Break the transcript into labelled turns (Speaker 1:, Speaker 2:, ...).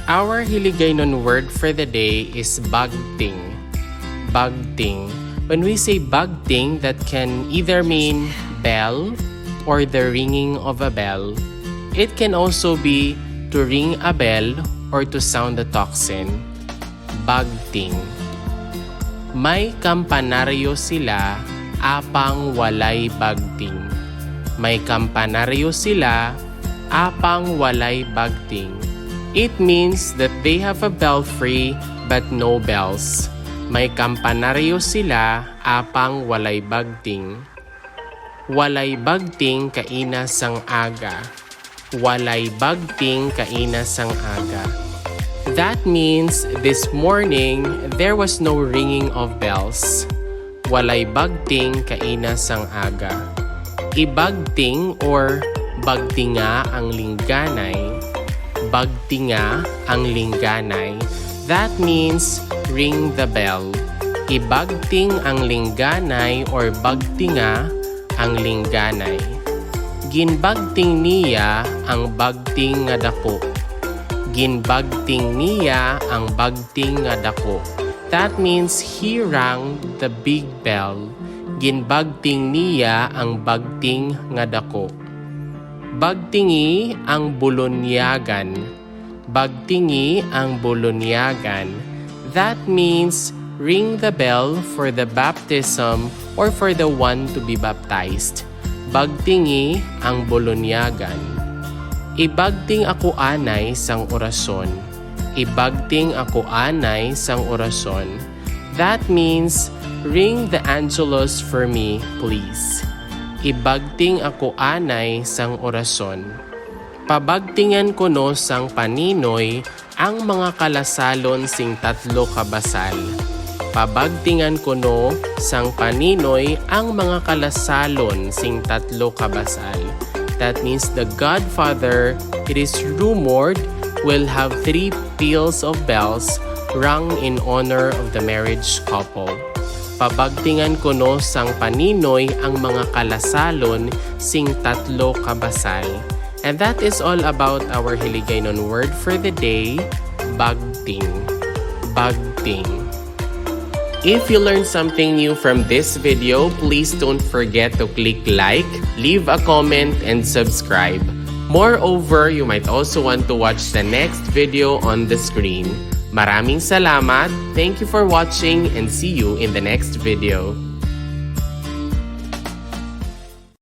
Speaker 1: Our Hiligaynon word for the day is bagting. Bagting. When we say bagting, that can either mean bell or the ringing of a bell. It can also be to ring a bell or to sound the tocsin. Bagting. May kampanaryo sila, apang walay bagting. May kampanaryo sila, apang walay bagting. It means that they have a belfry but no bells. May kampanaryo sila, apang walay bagting. Walay bagting kaina sang aga. Walay bagting kaina sang aga. That means this morning there was no ringing of bells. Walay bagting kaina sang aga. Ibagting or bagtinga ang lingganay. Bagtinga ang lingganay. That means ring the bell. Ibagting ang lingganay or bagtinga ang lingganay. Ginbagting niya ang bagting nga dako. Ginbagting niya ang bagting nga dako. That means he rang the big bell. Ginbagting niya ang bagting nga dako. Bagtingi ang bulunyagan. Bagtingi ang bulunyagan. That means ring the bell for the baptism or for the one to be baptized. Bagtingi ang bulunyagan. Ibagting ako anay sang orason. Ibagting ako anay sang orason. That means ring the angelus for me, please. Ibagting ako anay sang orason. Pabagtingan ko no sang paninoy ang mga kalasalon sing tatlo kabasal. Pabagtingan ko no sang paninoy ang mga kalasalon sing tatlo kabasal. That means the Godfather, it is rumored, will have 3 peals of bells rung in honor of the marriage couple. Pabagtingan ko no sang paninoy ang mga kalasalon sing tatlo kabasal. And that is all about our Hiligaynon word for the day, bagting. Bagting. If you learned something new from this video, please don't forget to click like, leave a comment, and subscribe. Moreover, you might also want to watch the next video on the screen. Maraming salamat, thank you for watching, and see you in the next video.